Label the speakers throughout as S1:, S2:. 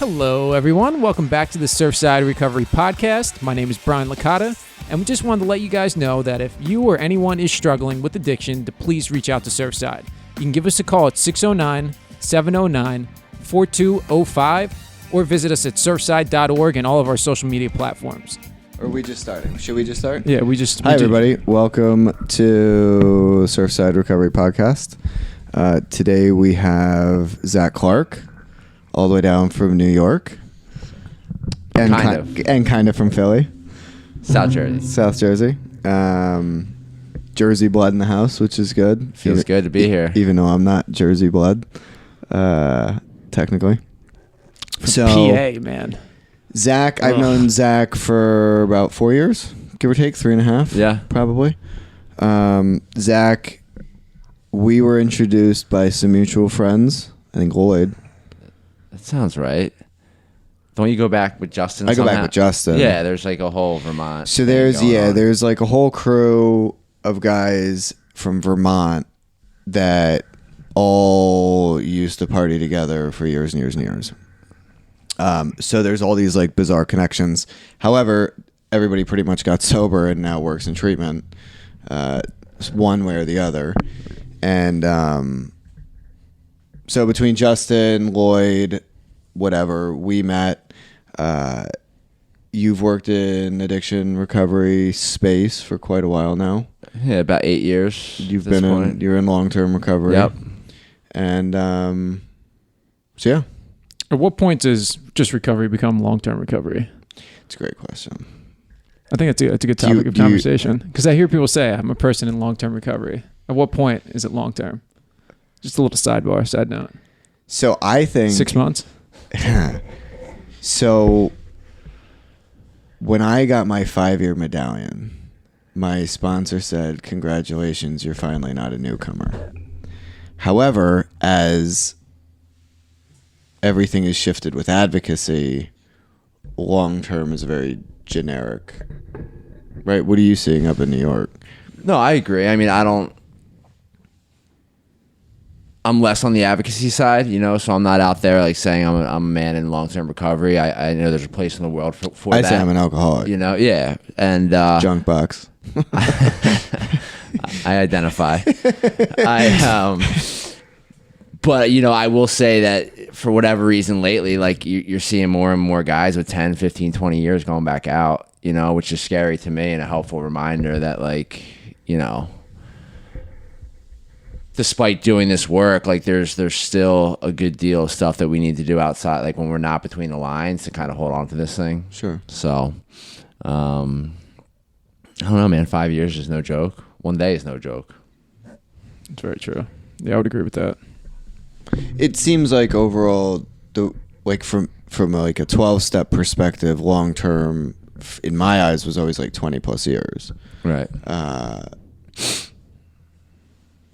S1: Hello, everyone. Welcome back to the Surfside Recovery Podcast. My name is Brian Licata, and we just wanted to let you guys know that if you or anyone is struggling with addiction, to please reach out to Surfside. You can give us a call at 609-709-4205 or visit us at surfside.org and all of our social media platforms.
S2: Or are we just starting? Should we just start?
S1: Yeah,
S2: Hi, everybody. Welcome to Surfside Recovery Podcast. Today we have Zac Clark, all the way down from New York. And kind of from Philly.
S3: South Jersey.
S2: Jersey blood in the house, which is good.
S3: Feels good to be here.
S2: Even though I'm not Jersey blood, technically. So,
S1: PA, man.
S2: Zac, I've known Zac for about 4 years, give or take, 3.5.
S3: Yeah.
S2: Probably. Zac, we were introduced by some mutual friends. I think Lloyd.
S3: That sounds right. Don't you go back with Justin?
S2: I go back with Justin.
S3: Yeah, there's like a whole Vermont.
S2: So there's like a whole crew of guys from Vermont that all used to party together for years and years and years. So there's all these like bizarre connections. However, everybody pretty much got sober and now works in treatment, one way or the other. And so between Justin, Lloyd, whatever, we met. You've worked in addiction recovery space for quite a while now.
S3: Yeah, about 8 years.
S2: You're in long-term recovery.
S3: Yep.
S2: And so yeah.
S1: At what point does just recovery become long-term recovery?
S2: It's a great question.
S1: I think it's a good topic of conversation because I hear people say I'm a person in long-term recovery. At what point is it long-term? Just a little side note.
S2: So I think
S1: 6 months.
S2: So when I got my 5-year medallion, my sponsor said, "Congratulations, you're finally not a newcomer." However, as everything is shifted with advocacy, long-term is very generic. Right? What are you seeing up in New York?
S3: No, I agree. I mean, I'm less on the advocacy side, so I'm not out there like saying I'm a man in long-term recovery. I know there's a place in the world for that.
S2: I say I'm an alcoholic.
S3: Yeah. And
S2: junk box.
S3: I identify. But, I will say that for whatever reason lately, like you're seeing more and more guys with 10, 15, 20 years going back out, which is scary to me and a helpful reminder that like, despite doing this work, like there's still a good deal of stuff that we need to do outside, like when we're not between the lines to kind of hold on to this thing.
S2: Sure.
S3: So, I don't know, man, 5 years is no joke. 1 day is no joke.
S1: It's very true. Yeah, I would agree with that.
S2: It seems like overall, from like a 12-step perspective, long term, in my eyes, was always like 20 plus years.
S3: Right.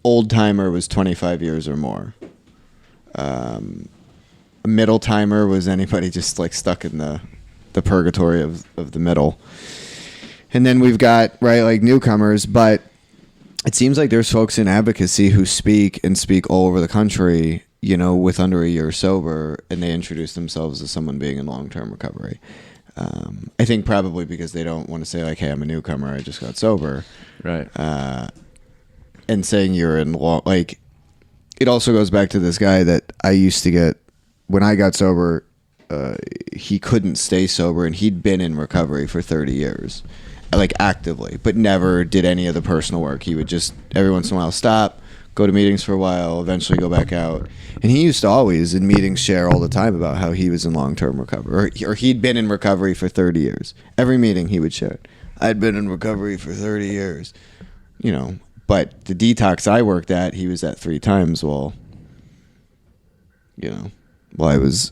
S2: Old timer was 25 years or more. A middle timer was anybody just like stuck in the purgatory of the middle. And then we've got like newcomers, but it seems like there's folks in advocacy who speak all over the country, with under a year sober, and they introduce themselves as someone being in long-term recovery. I think probably because they don't want to say like, "Hey, I'm a newcomer. I just got sober."
S3: Right.
S2: And saying you're in like, it also goes back to this guy that I used to get when I got sober. He couldn't stay sober, and he'd been in recovery for 30 years. Like actively, but never did any of the personal work. He would just every once in a while stop, go to meetings for a while, eventually go back out. And he used to always in meetings share all the time about how he was in long-term recovery or he'd been in recovery for 30 years. Every meeting he would share, "I'd been in recovery for 30 years. But the detox I worked at, he was at 3 times while I was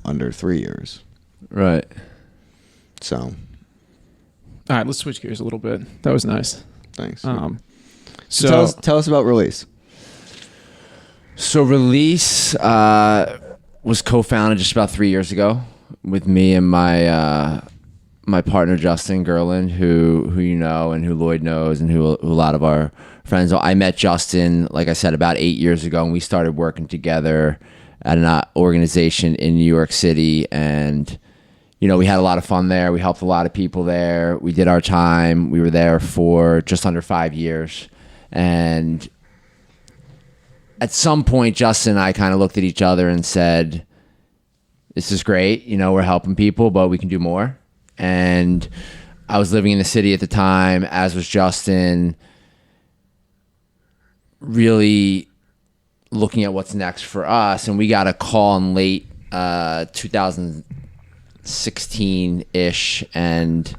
S2: under 3 years.
S3: Right.
S2: So
S1: All right, let's switch gears a little bit. That was nice.
S2: Thanks.
S1: So
S2: tell us about Release.
S3: So Release was co-founded just about 3 years ago with me and my partner Justin Gerland, who you know and who Lloyd knows and who a lot of our friends know. I met Justin, like I said, about 8 years ago, and we started working together at an organization in New York City. And, we had a lot of fun there. We helped a lot of people there. We did our time. We were there for just under 5 years. And at some point, Justin and I kind of looked at each other and said, this is great. We're helping people, but we can do more. And I was living in the city at the time, as was Justin, really looking at what's next for us. And we got a call in late 2016-ish, and it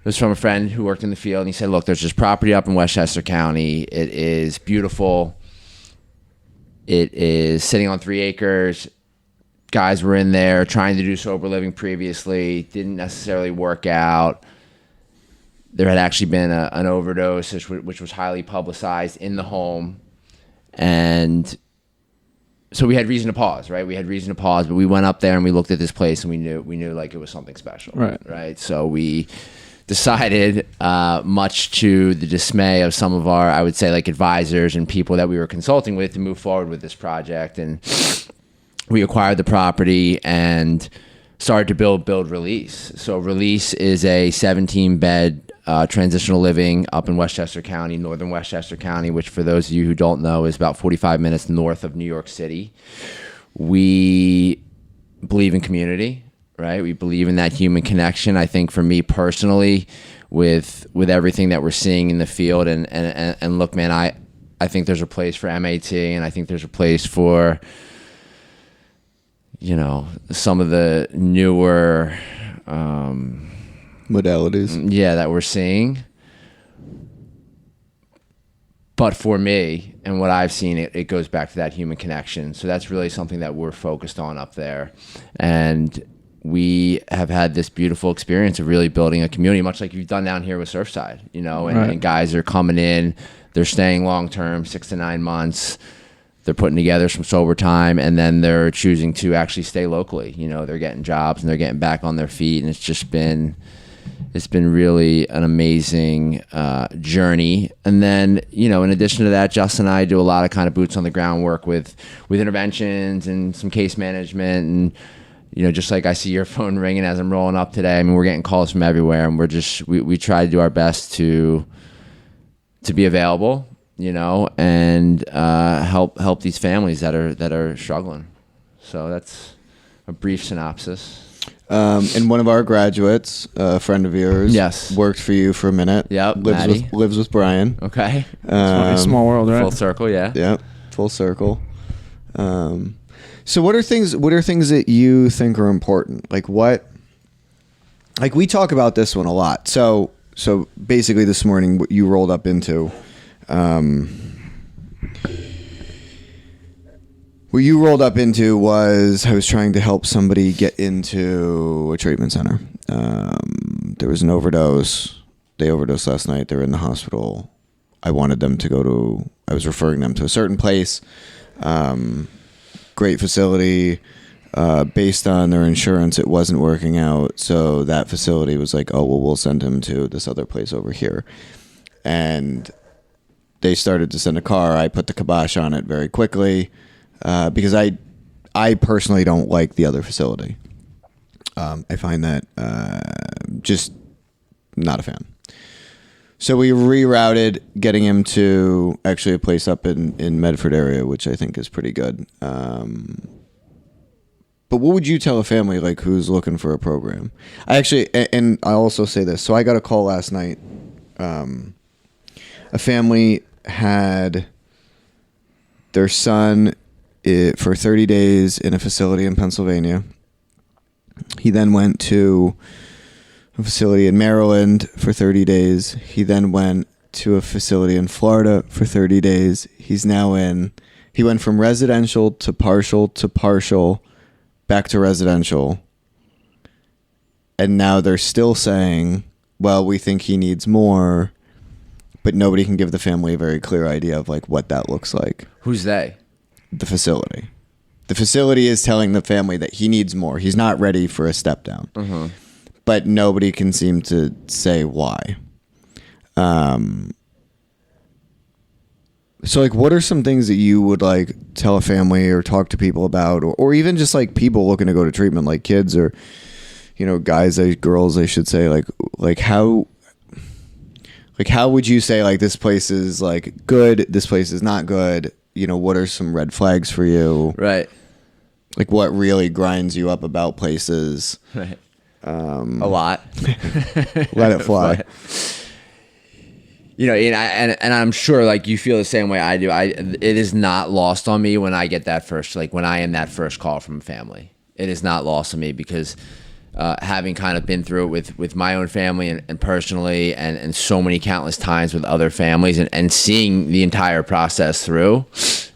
S3: was from a friend who worked in the field. And he said, look, there's this property up in Westchester County. It is beautiful. It is sitting on 3 acres. Guys were in there trying to do sober living previously. Didn't necessarily work out. There had actually been an overdose, which was highly publicized in the home. And so we had reason to pause, right? We had reason to pause, but we went up there and we looked at this place and we knew like it was something special, right? So we decided, much to the dismay of some of our, I would say, like advisors and people that we were consulting with, to move forward with this project. And we acquired the property and started to build Release. So Release is a 17-bed transitional living up in Westchester County, northern Westchester County, which for those of you who don't know is about 45 minutes north of New York City. We believe in community, right? We believe in that human connection. I think for me personally, with everything that we're seeing in the field, and look, man, I think there's a place for MAT, and I think there's a place for some of the newer
S2: modalities.
S3: Yeah, that we're seeing. But for me and what I've seen, it goes back to that human connection. So that's really something that we're focused on up there. And we have had this beautiful experience of really building a community, much like you've done down here with Surfside, and guys are coming in, they're staying long-term, 6 to 9 months. They're putting together some sober time, and then they're choosing to actually stay locally. They're getting jobs and they're getting back on their feet. And it's been really an amazing journey. And then, in addition to that, Justin and I do a lot of kind of boots on the ground work with interventions and some case management. And, just like I see your phone ringing as I'm rolling up today, I mean, we're getting calls from everywhere, and we try to do our best to be available, and help these families that are struggling. So that's a brief synopsis.
S2: And one of our graduates, a friend of yours,
S3: yes,
S2: worked for you for a minute.
S3: Yep,
S2: lives with Brian.
S3: Okay,
S1: small world, right?
S3: Full circle, yeah.
S2: Yep, full circle. So what are things that you think are important? Like we talk about this one a lot. So basically this morning, what you rolled up into. What you rolled up into was I was trying to help somebody get into a treatment center. There was an overdose. They overdosed last night. They're in the hospital. I wanted them to I was referring them to a certain place. Great facility. Based on their insurance, it wasn't working out. So that facility was like, oh, well, we'll send him to this other place over here. And they started to send a car. I put the kibosh on it very quickly because I personally don't like the other facility. I find that just not a fan. So we rerouted, getting him to actually a place up in Medford area, which I think is pretty good. But what would you tell a family like who's looking for a program? And I also say this. So I got a call last night. A family had their son for 30 days in a facility in Pennsylvania. He then went to a facility in Maryland for 30 days. He then went to a facility in Florida for 30 days. He went from residential to partial, back to residential. And now they're still saying, well, we think he needs more, but nobody can give the family a very clear idea of like what that looks like.
S3: Who's they?
S2: The facility. The facility is telling the family that he needs more. He's not ready for a step down. Mm-hmm. But nobody can seem to say why. So like, what are some things that you would like tell a family or talk to people about, or even just like people looking to go to treatment, like kids or, you know, guys, girls, I should say, like how would you say like this place is like good, this place is not good? You know, what are some red flags for you?
S3: Right.
S2: Like what really grinds you up about places?
S3: Right. A lot.
S2: Let it fly.
S3: You know, and I'm sure like you feel the same way I do. It is not lost on me when I get that first, like when I am that first call from family. It is not lost on me because having kind of been through it with my own family and personally and so many countless times with other families and seeing the entire process through,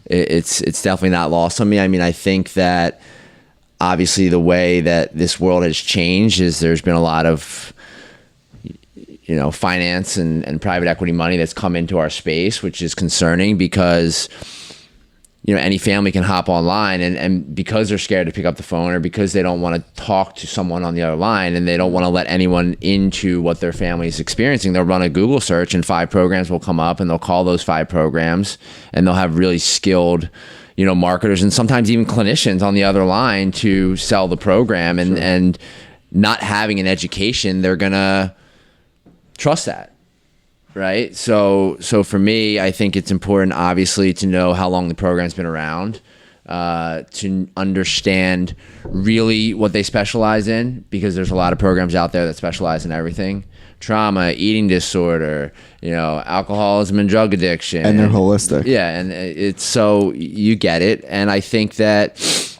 S3: it's definitely not lost on me. I mean, I think that obviously the way that this world has changed is there's been a lot of, you know, finance and private equity money that's come into our space, which is concerning because, you know, any family can hop online and because they're scared to pick up the phone or because they don't want to talk to someone on the other line and they don't want to let anyone into what their family is experiencing, they'll run a Google search and 5 programs will come up and they'll call those 5 programs and they'll have really skilled, you know, marketers and sometimes even clinicians on the other line to sell the program and not having an education, they're going to trust that. Right. So for me, I think it's important, obviously, to know how long the program's been around, to understand really what they specialize in, because there's a lot of programs out there that specialize in everything. Trauma, eating disorder, you know, alcoholism and drug addiction.
S2: And they're holistic.
S3: Yeah. And it's so you get it. And I think that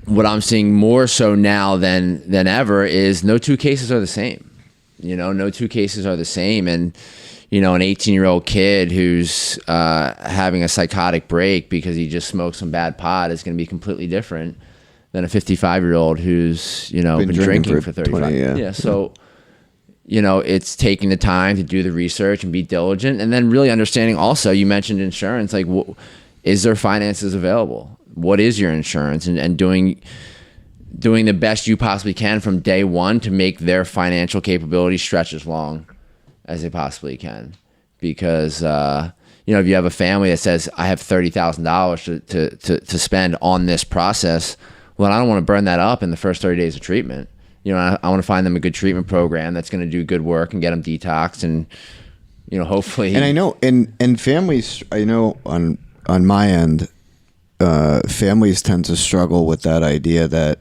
S3: what I'm seeing more so now than ever is no 2 cases are the same. You know, no 2 cases are the same. And, you know, an 18-year-old kid who's having a psychotic break because he just smoked some bad pot is going to be completely different than a 55-year-old who's, you know, been drinking for 35 years. Yeah. So, you know, it's taking the time to do the research and be diligent and then really understanding also, you mentioned insurance, like is there finances available? What is your insurance? And doing the best you possibly can from day one to make their financial capability stretch as long as they possibly can. Because, you know, if you have a family that says, I have $30,000 to spend on this process, well, I don't want to burn that up in the first 30 days of treatment. You know, I want to find them a good treatment program that's going to do good work and get them detoxed and, you know, hopefully.
S2: And I know, and families, I know on my end, families tend to struggle with that idea that,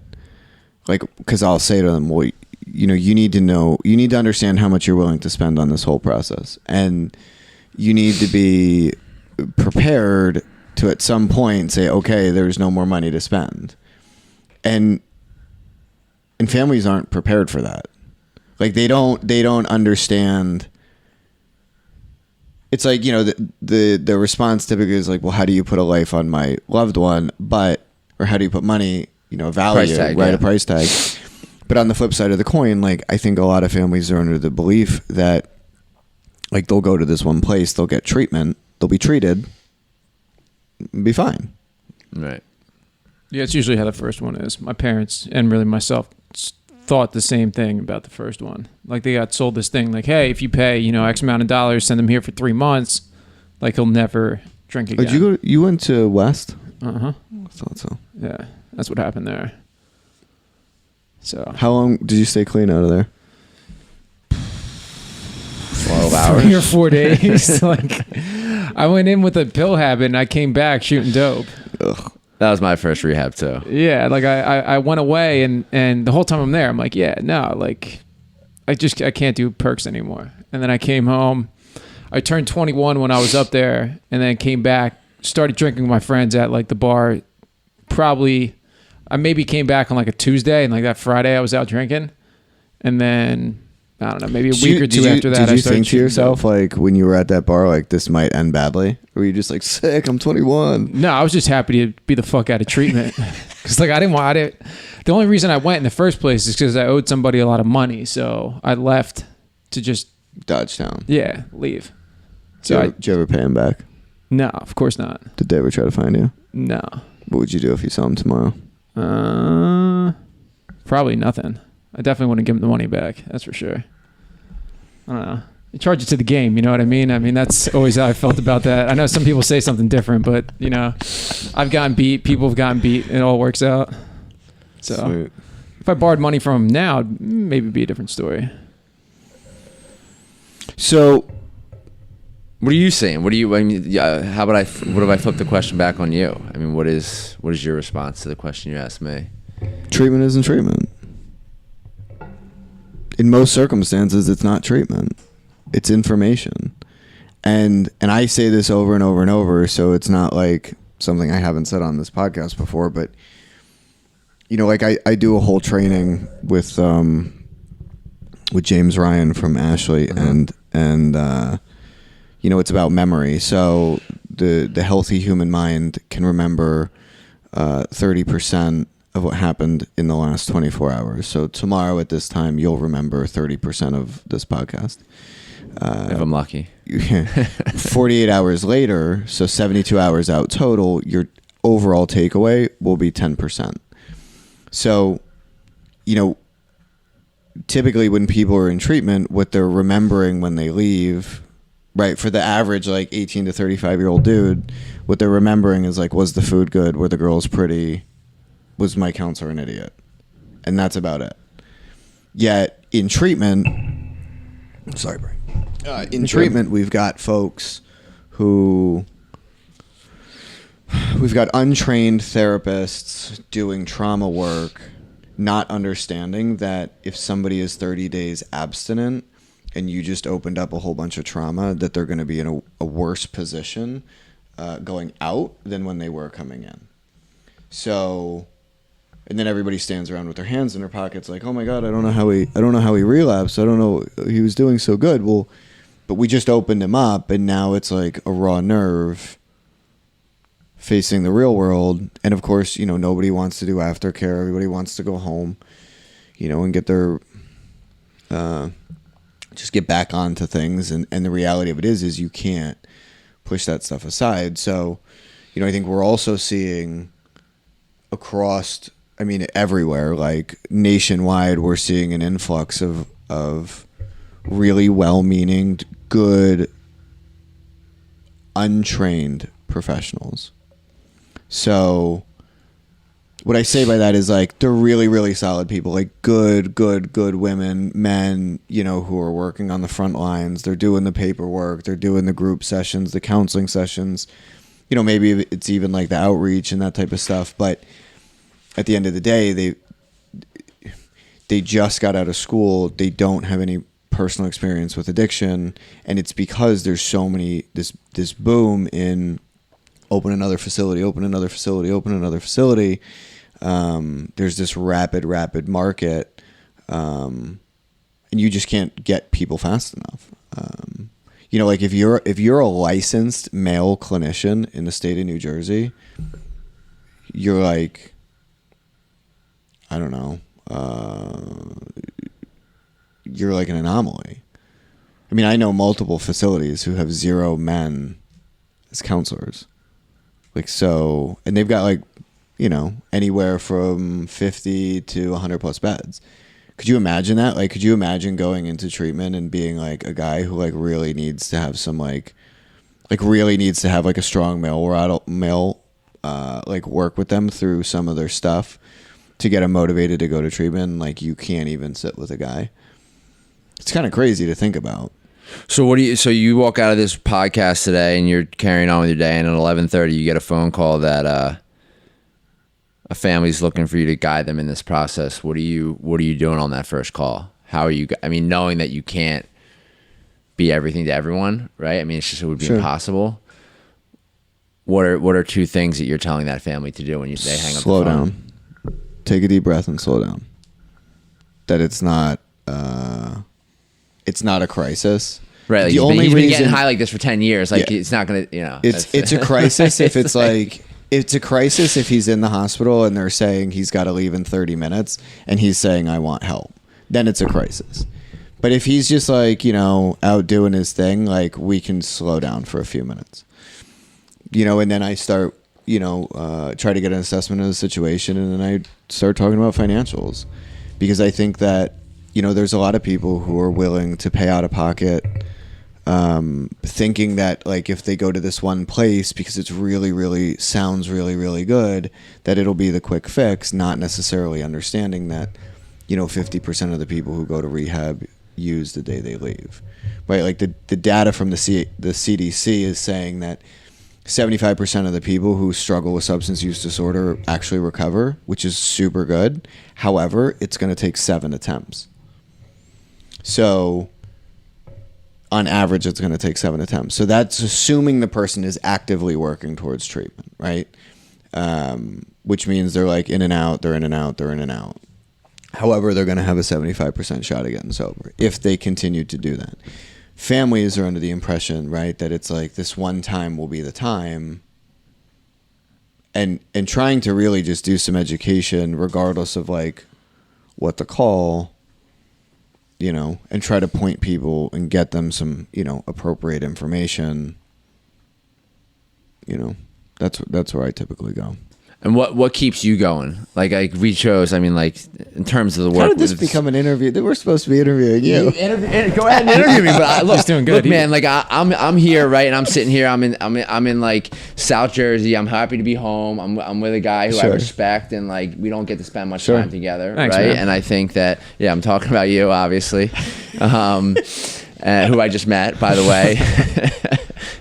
S2: like, because I'll say to them, well, you know, you need to understand how much you're willing to spend on this whole process. And you need to be prepared to at some point say, okay, there's no more money to spend. And families aren't prepared for that. Like they don't understand. It's like, you know, the response typically is like, well, how do you put a life on my loved one? Or how do you put money, you know, value,
S3: price tag,
S2: right?
S3: Yeah.
S2: A price tag. But on the flip side of the coin, like I think a lot of families are under the belief that like they'll go to this one place, they'll get treatment, they'll be treated, be fine.
S3: Right.
S1: Yeah, it's usually how the first one is. My parents and really myself thought the same thing about the first one. Like they got sold this thing like, hey, if you pay, you know, X amount of dollars, send him here for 3 months, like he'll never drink again.
S2: Did you went to West?
S1: Uh-huh.
S2: I thought so.
S1: Yeah, that's what happened there. So
S2: How long did you stay clean out of there?
S3: 12 hours.
S1: 3 or 4 days. Like I went in with a pill habit and I came back shooting dope.
S2: Ugh.
S3: That was my first rehab too.
S1: Yeah, like I went away and the whole time I'm there, I'm like, yeah, no, like I can't do perks anymore. And then I came home. I turned 21 when I was up there, and then came back, started drinking with my friends at like the bar. Probably, I maybe came back on like a Tuesday, and like that Friday I was out drinking, and then I don't know, maybe a week or two after that.
S2: Did you
S1: I started
S2: think to
S1: shooting
S2: yourself
S1: dope.
S2: like when you were at that bar, like this might end badly? Or were you just like, sick, I'm 21?
S1: No, I was just happy to be the fuck out of treatment. Because like I didn't want it. The only reason I went in the first place is because I owed somebody a lot of money. So I left to just
S2: Dodge town.
S1: leave.
S2: So did you ever pay him back?
S1: No, of course not.
S2: Did they ever try to find you?
S1: No.
S2: What would you do if you saw him tomorrow?
S1: Probably nothing. I definitely wouldn't give him the money back. That's for sure. I don't know. You charge it to the game, you know what I mean? I mean, that's always how I felt about that. I know some people say something different, but, you know, I've gotten beat, people have gotten beat, and it all works out. So
S2: Sweet.
S1: if I borrowed money from them now, it'd maybe be a different story.
S2: So
S3: What are you saying? What do you? I mean, how about what if I flip the question back on you? I mean, what is your response to the question you asked me?
S2: treatment isn't treatment. In most circumstances, it's not treatment. It's information. And I say this over and over and over, so it's not like something I haven't said on this podcast before, but you know, like I do a whole training with James Ryan from Ashley, and you know, it's about memory. So the healthy human mind can remember 30% of what happened in the last 24 hours. So tomorrow at this time, you'll remember 30% of this podcast.
S3: If I'm lucky.
S2: 48 hours later, so 72 hours out total, your overall takeaway will be 10%. So, you know, typically when people are in treatment, what they're remembering when they leave, right, for the average like 18 to 35-year-old dude, what they're remembering is like, was the food good? Were the girls pretty? Was my counselor an idiot? And that's about it. Yet in treatment, sorry, Brian. In treatment, we've got folks who, we've got untrained therapists doing trauma work, not understanding that if somebody is 30 days abstinent and you just opened up a whole bunch of trauma, that they're going to be in a worse position going out than when they were coming in. So, and then everybody stands around with their hands in their pockets like, oh my God, I don't know how he relapsed. I don't know, he was doing so good. Well, but we just opened him up, and now it's like a raw nerve facing the real world. And of course, you know, nobody wants to do aftercare. Everybody wants to go home, you know, and get their, just get back onto things. And the reality of it is you can't push that stuff aside. So, you know, I think we're also seeing across, I mean, everywhere, like nationwide, we're seeing an influx of really well-meaning, good, untrained professionals. So what I say by that is like they're really, really solid people, like good women, men, you know, who are working on the front lines. They're doing the paperwork. They're doing the group sessions, the counseling sessions. You know, maybe it's even like the outreach and that type of stuff. But at the end of the day, they just got out of school. They don't have any personal experience with addiction, and it's because there's so many this boom in open another facility. There's this rapid market, and you just can't get people fast enough. You know, like if you're a licensed male clinician in the state of New Jersey, you're like, I don't know, you're like an anomaly. I mean, I know multiple facilities who have 0 men as counselors. Like, so, and they've got like, you know, anywhere from 50 to 100 plus beds. Could you imagine that? Like, could you imagine going into treatment and being like a guy who like really needs to have some like really needs to have like a strong male like work with them through some of their stuff to get them motivated to go to treatment? And, like, you can't even sit with a guy. It's kind of crazy to think about.
S3: So so you walk out of this podcast today and you're carrying on with your day, and at 11:30 you get a phone call that a family's looking for you to guide them in this process. What are you doing on that first call? How are you, I mean, knowing that you can't be everything to everyone, right? I mean, it would be impossible. What are 2 things that you're telling that family to do when they hang up the phone?
S2: Slow down. Take a deep breath and slow down. That it's not a crisis.
S3: Right, like
S2: the only
S3: he's been getting
S2: reason,
S3: high like this for 10 years. Like, yeah, it's not gonna, you know.
S2: It's a crisis if it's like it's a crisis if he's in the hospital and they're saying he's got to leave in 30 minutes and he's saying I want help. Then it's a crisis. But if he's just like, you know, out doing his thing, like, we can slow down for a few minutes. You know, and then I start, you know, try to get an assessment of the situation, and then I start talking about financials, because I think that, you know, there's a lot of people who are willing to pay out of pocket thinking that like if they go to this one place because it's really sounds really good, that it'll be the quick fix, not necessarily understanding that 50% of the people who go to rehab use the day they leave, right? Like the data from the CDC is saying that 75% of the people who struggle with substance use disorder actually recover, which is super good. However, it's going to take 7 attempts. So on average, it's going to take 7 attempts. So that's assuming the person is actively working towards treatment, right? Which means they're like in and out, they're in and out, they're in and out. However, they're going to have a 75% shot at getting sober if they continue to do that. Families are under the impression, right, that it's like this one time will be the time, and trying to really just do some education regardless of like what to call, and try to point people and get them some, appropriate information. That's where I typically go.
S3: And what keeps you going? Like we chose, I mean, like in terms of the work.
S2: How did this become an interview? We're supposed to be interviewing you.
S3: Go ahead and interview me. But look, doing good. Look, man, like I'm here, right? And I'm sitting here. I'm in like South Jersey. I'm happy to be home. I'm with a guy who I respect, and like we don't get to spend much time together,
S1: Thanks,
S3: right?
S1: man.
S3: And I think that I'm talking about you, obviously, who I just met, by the way.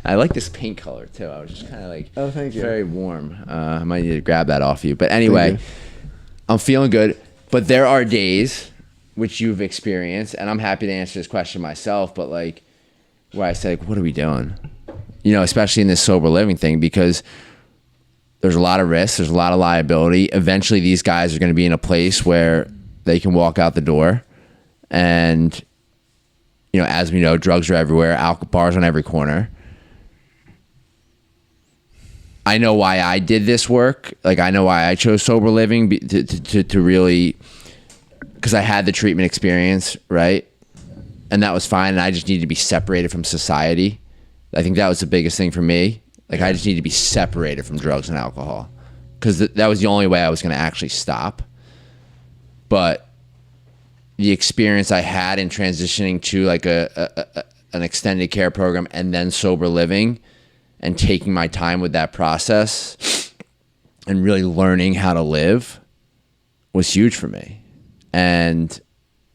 S3: I like this paint color too. I was just kind of like,
S2: oh, thank you.
S3: Very warm. I might need to grab that off you. But anyway, I'm feeling good. But there are days which you've experienced, and I'm happy to answer this question myself, but like where I say, like, what are we doing? Especially in this sober living thing, because there's a lot of risks, there's a lot of liability. Eventually these guys are going to be in a place where they can walk out the door, and as we know, drugs are everywhere, alcohol bars on every corner. I know why I did this work. Like, I know why I chose sober living to really, because I had the treatment experience, right? And that was fine. And I just needed to be separated from society. I think that was the biggest thing for me. Like, I just needed to be separated from drugs and alcohol, because that was the only way I was going to actually stop. But the experience I had in transitioning to like an extended care program and then sober living, and taking my time with that process and really learning how to live was huge for me. And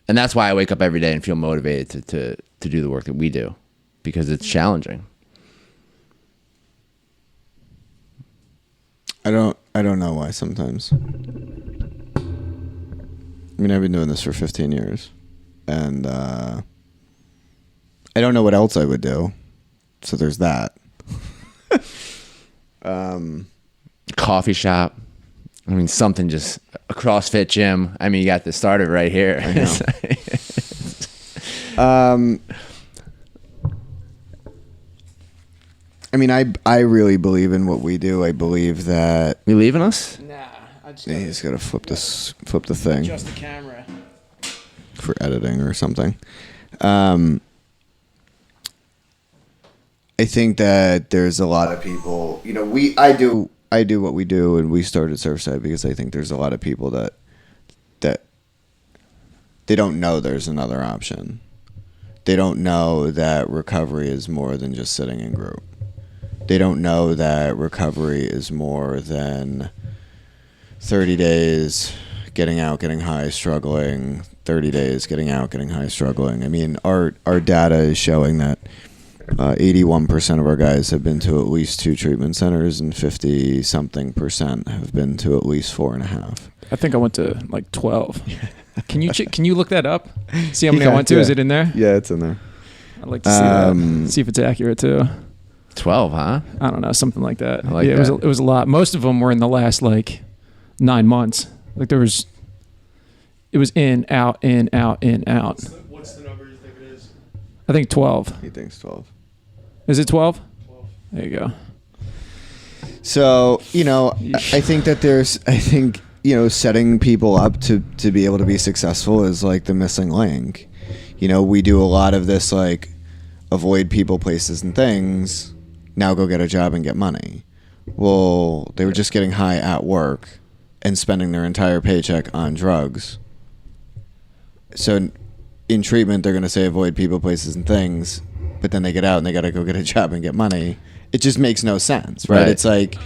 S3: that's why I wake up every day and feel motivated to do the work that we do, because it's challenging.
S2: I don't know why sometimes. I mean, I've been doing this for 15 years, and I don't know what else I would do. So there's that.
S3: Coffee shop. I mean, something, just a CrossFit gym. I mean, you got this started right here.
S2: I know. I mean, I really believe in what we do. I believe that.
S3: You leaving us?
S1: Nah, I just
S2: You just gotta flip the thing.
S1: adjust the camera.
S2: For editing or something. I think that there's a lot of people, I do what we do, and we started Surfside because I think there's a lot of people that they don't know there's another option. They don't know that recovery is more than just sitting in group. They don't know that recovery is more than 30 days getting out, getting high, struggling, 30 days getting out, getting high, struggling. I mean, our data is showing that 81% of our guys have been to at least 2 treatment centers, and 50-something% have been to at least 4.5.
S1: I think I went to like 12. Can you look that up? See how many I went to?
S2: Yeah.
S1: Is it in there?
S2: Yeah, it's in there.
S1: I'd like to see that. See if it's accurate too.
S3: 12, huh?
S1: I don't know, something like that.
S3: I like
S1: yeah,
S3: that.
S1: It was a lot. Most of them were in the last like 9 months. Like it was in, out, in, out, in, out.
S4: What's the number you think it is?
S1: I think 12.
S2: He thinks 12.
S1: Is it 12?
S4: 12.
S1: There you go.
S2: So, I think that setting people up to be able to be successful is like the missing link. We do a lot of this, like, avoid people, places, and things. Now go get a job and get money. Well, they were just getting high at work and spending their entire paycheck on drugs. So in treatment, they're going to say avoid people, places, and things. but then they get out and they got to go get a job and get money. It just makes no sense, right? It's like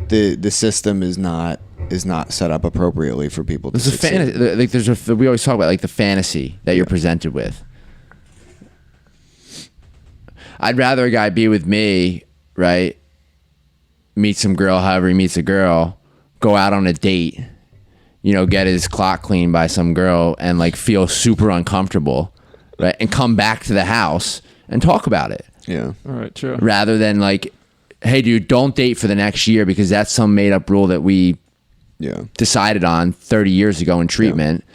S2: the system is not set up appropriately for people to succeed.
S3: Like we always talk about like the fantasy that you're presented with. I'd rather a guy be with me, right? Meet some girl, however he meets a girl, go out on a date, get his clock cleaned by some girl and like feel super uncomfortable, right? And come back to the house and talk about it.
S2: Yeah.
S1: All right, true.
S3: Rather than like, hey dude, don't date for the next year because that's some made up rule that we decided on 30 years ago in treatment. Yeah.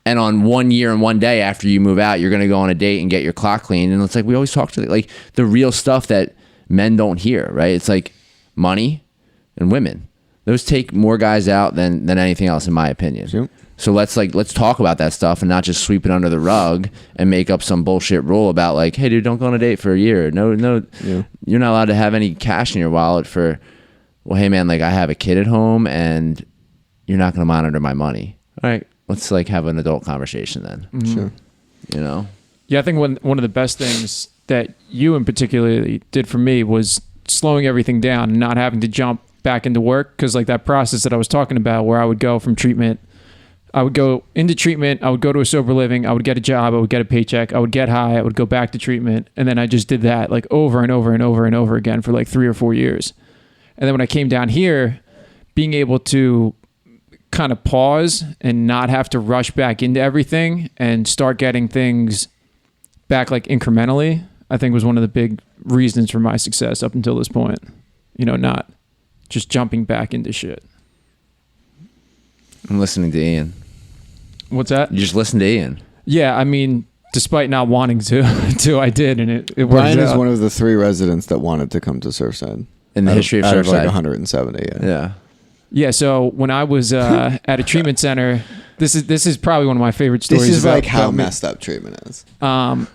S3: And on 1 year and 1 day after you move out, you're going to go on a date and get your clock cleaned. And it's like, we always talk to like the real stuff that men don't hear, right? It's like money and women. Those take more guys out than anything else, in my opinion. Yep. So let's talk about that stuff and not just sweep it under the rug and make up some bullshit rule about like, hey dude, don't go on a date for a year. No, you're not allowed to have any cash in your wallet for, well, hey man, like I have a kid at home and you're not going to monitor my money. All right. Let's like have an adult conversation then.
S1: Mm-hmm.
S2: Sure.
S1: Yeah, I think one of the best things that you in particularly did for me was slowing everything down and not having to jump back into work. Because like that process that I was talking about where I would go from treatment, I would go into treatment, I would go to a sober living, I would get a job, I would get a paycheck, I would get high, I would go back to treatment. And then I just did that like over and over and over and over again for like 3 or 4 years. And then when I came down here, being able to kind of pause and not have to rush back into everything and start getting things back like incrementally, I think was one of the big reasons for my success up until this point. Not just jumping back into shit.
S3: I'm listening to Ian.
S1: What's that?
S3: You just listen to Ian.
S1: Yeah, I mean, despite not wanting to, I did, and it worked
S2: Brian
S1: out.
S2: is one of the 3 residents that wanted to come to Surfside.
S3: In the history of Surfside.
S2: Out of like 170,
S3: Yeah.
S1: Yeah, so when I was at a treatment center, this is probably one of my favorite stories.
S2: This is
S1: about,
S2: like how messed up treatment is.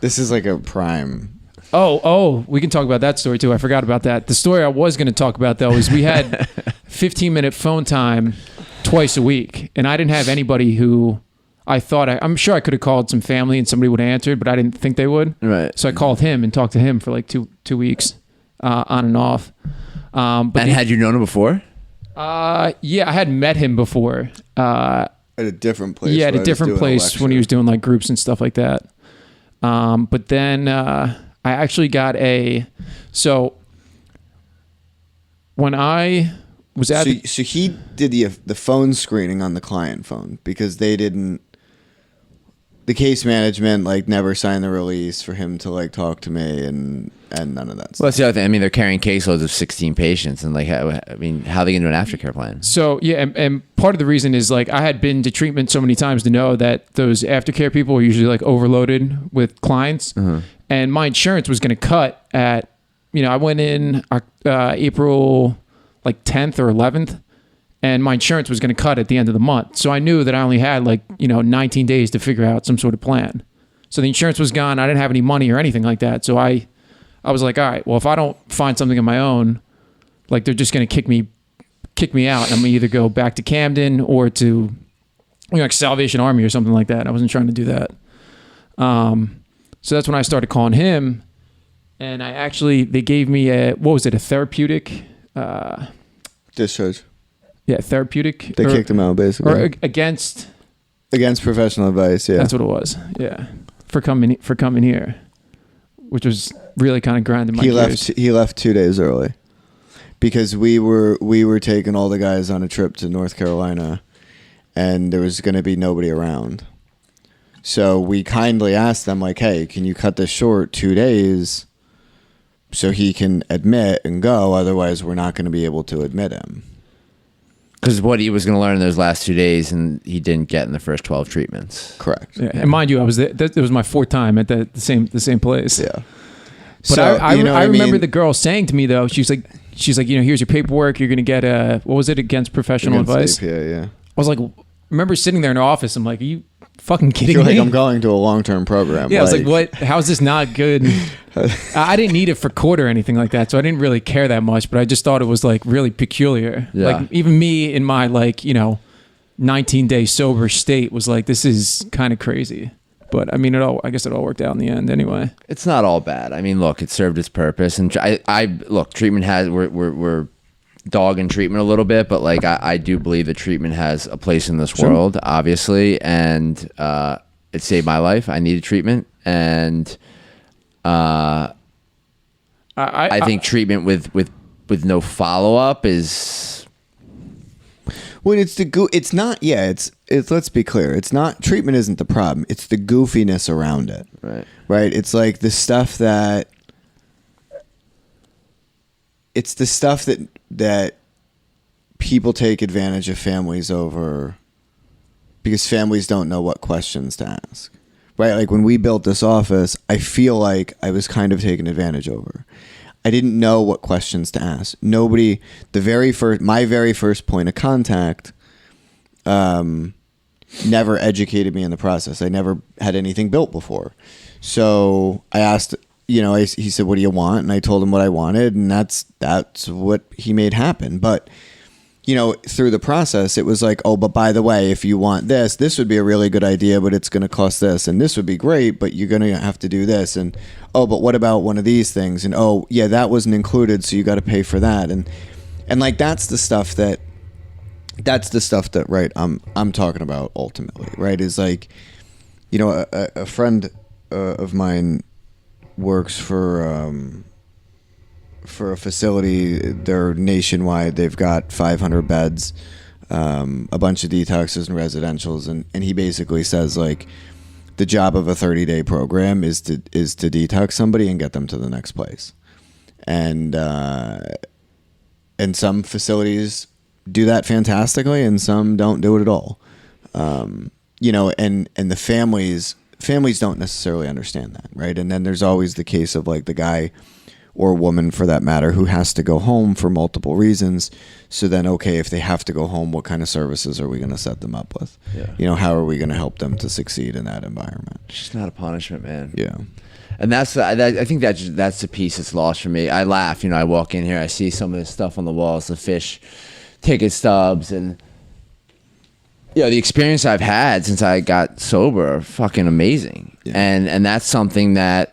S2: This is like a prime.
S1: Oh, we can talk about that story too. I forgot about that. The story I was going to talk about though is we had 15-minute phone time twice a week, and I didn't have anybody who I thought I'm sure I could have called some family and somebody would have answered, but I didn't think they would.
S3: Right.
S1: So I called him and talked to him for like two weeks, on and off. But
S3: had you known him before?
S1: Yeah, I had met him before.
S2: At a different place.
S1: Yeah, at a different place when he was doing like groups and stuff like that. But then I actually got so when I was at
S2: so he did the phone screening on the client phone because they didn't. The case management like never signed the release for him to like talk to me and none of that stuff.
S3: Well, that's the other thing. I mean, they're carrying caseloads of 16 patients, and like, how are they going to do an aftercare plan?
S1: So yeah, and part of the reason is like I had been to treatment so many times to know that those aftercare people are usually like overloaded with clients, and my insurance was going to cut at, I went in April like 10th or 11th. And my insurance was going to cut at the end of the month. So I knew that I only had 19 days to figure out some sort of plan. So the insurance was gone. I didn't have any money or anything like that. So I was like, all right, well, if I don't find something on my own, like they're just going to kick me out. I'm going to either go back to Camden or to like Salvation Army or something like that. I wasn't trying to do that. So that's when I started calling him. And they gave me a therapeutic
S2: discharge.
S1: Yeah, therapeutic.
S2: They kicked him out basically.
S1: Or against
S2: professional advice. Yeah,
S1: that's what it was. Yeah, for coming here, which was really kind of grinding my gears.
S2: He left 2 days early because we were taking all the guys on a trip to North Carolina, and there was going to be nobody around. So we kindly asked them like, "Hey, can you cut this short 2 days so he can admit and go? Otherwise, we're not going to be able to admit him."
S3: Because what he was going to learn in those last 2 days, and he didn't get in the first 12 treatments.
S2: Correct.
S1: Yeah. And mind you, I was there. It was my 4th time at the same place.
S2: Yeah.
S1: But
S2: so,
S1: I remember the girl saying to me though, she's like, here's your paperwork. You're going to get what was it, against professional advice?
S2: APA, yeah.
S1: I was like, remember sitting there in her office. I'm like, are you fucking kidding me?
S2: Like, I'm going to a long-term program.
S1: Yeah, I was like, what? How is this not good? I didn't need it for court or anything like that, so I didn't really care that much, but I just thought it was like really peculiar.
S3: Yeah.
S1: Like even me in my 19-day sober state was like, this is kind of crazy. But I mean, I guess it all worked out in the end anyway.
S3: It's not all bad. I mean, look, it served its purpose, and I look, treatment has we're dogging treatment a little bit, but like I do believe that treatment has a place in this world, obviously, and it saved my life. I needed treatment, and I think treatment with no follow up is.
S2: When it's not. Yeah, it's. Let's be clear. It's not treatment. Isn't the problem? It's the goofiness around it.
S3: Right.
S2: Right. It's like the stuff that. It's the stuff that people take advantage of families over, because families don't know what questions to ask. Right. Like when we built this office, I feel like I was kind of taken advantage over. I didn't know what questions to ask. Nobody, my very first point of contact, never educated me in the process. I never had anything built before. So I asked, he said, "What do you want?" And I told him what I wanted, and that's what he made happen. But, through the process, it was like, "Oh, but by the way, if you want this would be a really good idea, but it's going to cost this, and this would be great, but you're going to have to do this, and oh, but what about one of these things? And oh, yeah, that wasn't included, so you got to pay for that." And like that's the stuff that right I'm talking about ultimately, right? Is like, a friend of mine works for a facility. They're nationwide. They've got 500 beds, a bunch of detoxes and residentials, and he basically says like the job of a 30-day program is to detox somebody and get them to the next place. And some facilities do that fantastically, and some don't do it at all. And the families don't necessarily understand that, right? And then there's always the case of like the guy or woman, for that matter, who has to go home for multiple reasons. So then, okay, if they have to go home, what kind of services are we going to set them up with?
S3: Yeah.
S2: How are we going to help them to succeed in that environment?
S3: It's just not a punishment, man.
S2: Yeah.
S3: And I think that's the piece that's lost for me. I laugh, I walk in here, I see some of this stuff on the walls, the fish ticket stubs, and the experience I've had since I got sober are fucking amazing. Yeah. And that's something that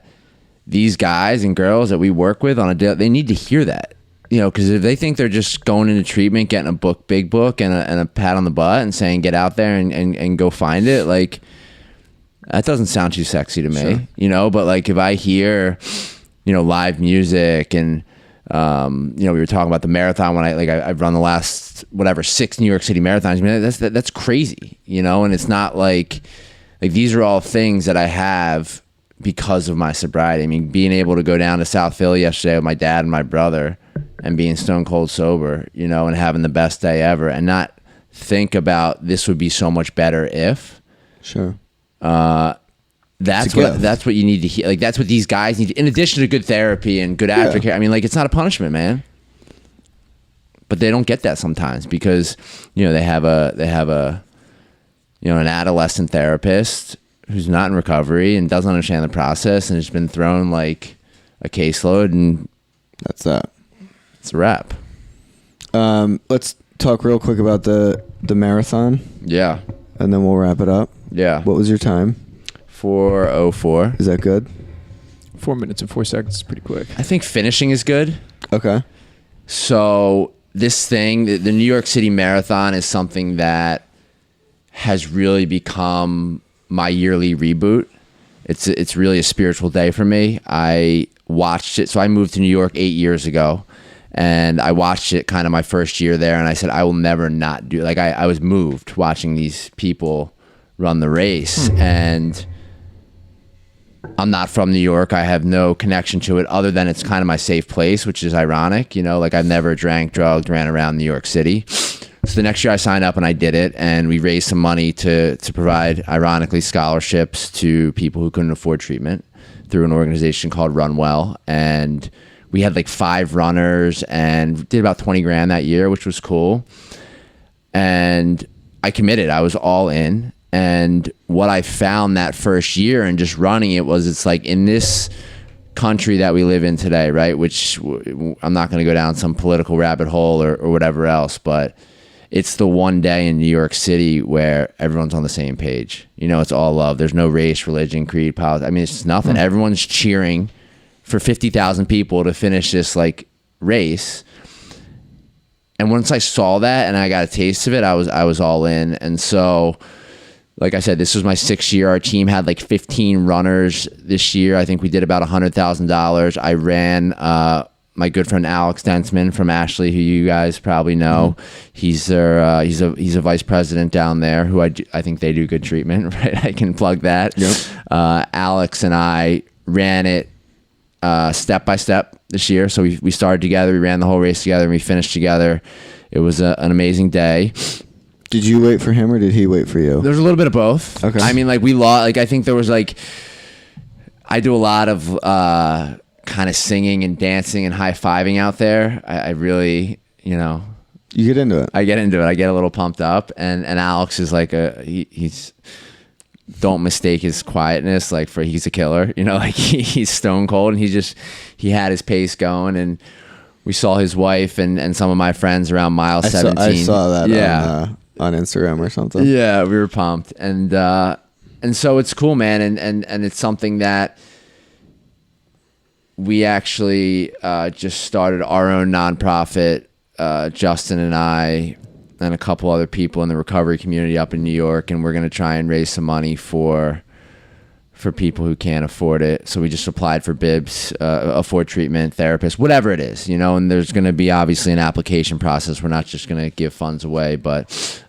S3: these guys and girls that we work with on a day, they need to hear that. Because if they think they're just going into treatment, getting a big book and a pat on the butt and saying get out there and go find it, like that doesn't sound too sexy to me. Sure. But like if I hear live music and we were talking about the marathon when I've run the last 6 New York City marathons. I mean that's crazy, and it's not like these are all things that I have because of my sobriety. I mean, being able to go down to South Philly yesterday with my dad and my brother and being stone cold sober, and having the best day ever, and not think about this would be so much better if.
S2: Sure.
S3: That's what you need to hear. Like that's what these guys need. In addition to good therapy and good aftercare, I mean, like it's not a punishment, man. But they don't get that sometimes because they have a an adolescent therapist who's not in recovery and doesn't understand the process and has been thrown like a caseload, and
S2: that's that.
S3: It's a wrap.
S2: Let's talk real quick about the marathon.
S3: Yeah.
S2: And then we'll wrap it up.
S3: Yeah.
S2: What was your time?
S3: 4:04.
S2: Is that good?
S1: 4 minutes and 4 seconds is pretty quick.
S3: I think finishing is good.
S2: Okay.
S3: So this thing, the New York City Marathon, is something that has really become my yearly reboot. It's really a spiritual day for me. I watched it. So I moved to New York 8 years ago, and I watched it kind of my first year there, and I said, I will never not do it. Like I was moved watching these people run the race, and I'm not from New York. I have no connection to it other than it's kind of my safe place, which is ironic. Like I've never drank, drugged, ran around New York City. So the next year I signed up and I did it, and we raised some money to provide, ironically, scholarships to people who couldn't afford treatment through an organization called Run Well. And we had like 5 runners and did about 20 grand that year, which was cool. And I committed. I was all in. And what I found that first year and just running it was, it's like in this country that we live in today, right? Which I'm not going to go down some political rabbit hole or whatever else, but it's the one day in New York City where everyone's on the same page. You know, it's all love. There's no race, religion, creed, politics. I mean, it's just nothing. Everyone's cheering for 50,000 people to finish this like race. And once I saw that and I got a taste of it, I was all in. And so, like I said, this was my 6th year. Our team had like 15 runners this year. I think we did about $100,000. I ran my good friend Alex Densman from Ashley, who you guys probably know. He's their he's a vice president down there who I think they do good treatment, right? I can plug that.
S2: Yep.
S3: Alex and I ran it step by step this year. So we started together, we ran the whole race together, and we finished together. It was an amazing day.
S2: Did you wait for him or did he wait for you?
S3: There's a little bit of both.
S2: Okay.
S3: I mean, like we lost. Like I think there was like I do a lot of kind of singing and dancing and high-fiving out there. I really, you know,
S2: You get into it.
S3: I get into it. I get a little pumped up, and Alex is like he's don't mistake his quietness like for he's a killer, you know, like he's stone cold, and he had his pace going, and we saw his wife and some of my friends around mile 17.
S2: I saw that on Instagram or something.
S3: Yeah, we were pumped, and so it's cool, man, and it's something that we actually just started our own nonprofit. Justin and I and a couple other people in the recovery community up in New York, and we're going to try and raise some money for people who can't afford it. So we just applied for bibs, afford treatment, therapist, whatever it is, you know, and there's going to be obviously an application process. We're not just going to give funds away, but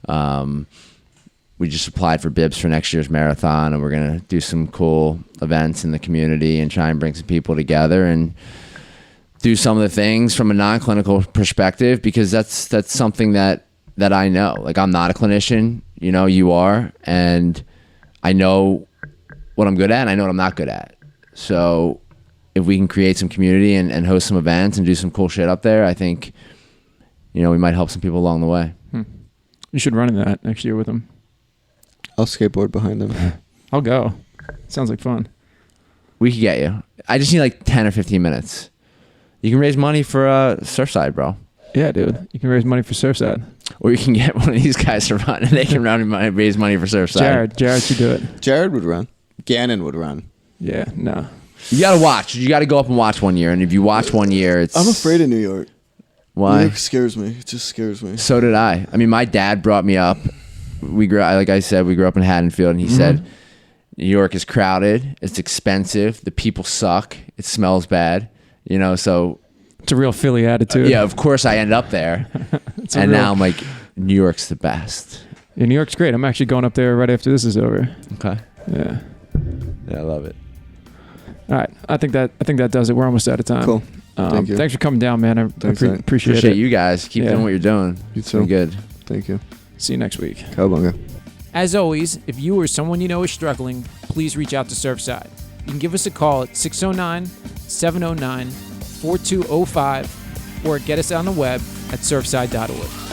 S3: we just applied for bibs for next year's marathon, and we're going to do some cool events in the community and try and bring some people together and do some of the things from a non-clinical perspective, because that's something that I know. Like, I'm not a clinician, you know, you are, and I know what I'm good at and I know what I'm not good at. So if we can create some community and host some events and do some cool shit up there, I think, you know, we might help some people along the way.
S1: You should run in that next year with him.
S2: I'll skateboard behind him.
S1: I'll go. Sounds like fun.
S3: We could get you. I just need like 10 or 15 minutes. You can raise money for Surfside, bro.
S1: Yeah, dude. You can raise money for Surfside.
S3: Or you can get one of these guys to run, and they can raise money for Surfside.
S1: Jared should do it.
S2: Jared would run. Gannon would run.
S1: Yeah, no.
S3: You gotta watch. You gotta go up and watch one year, and if you watch one year, it's...
S2: I'm afraid of New York.
S3: Why?
S2: New York scares me. It just scares me.
S3: So did I. I mean, my dad brought me up. Like I said, we grew up in Haddonfield, and he said, New York is crowded, it's expensive, the people suck, it smells bad, you know, so...
S1: It's a real Philly attitude.
S3: Yeah, of course I ended up there. And now I'm like, New York's the best.
S1: Yeah, New York's great. I'm actually going up there right after this is over.
S3: Okay.
S1: Yeah.
S3: Yeah, I love it.
S1: All right. I think that does it. We're almost out of time.
S2: Cool. Thank you.
S1: Thanks for coming down, man. I appreciate it.
S3: You guys. Keep doing what you're doing. It's been good.
S2: Thank you.
S1: See you next week.
S2: Cowabunga.
S1: As always, if you or someone you know is struggling, please reach out to Surfside. You can give us a call at 609-709-4205 or get us on the web at surfside.org.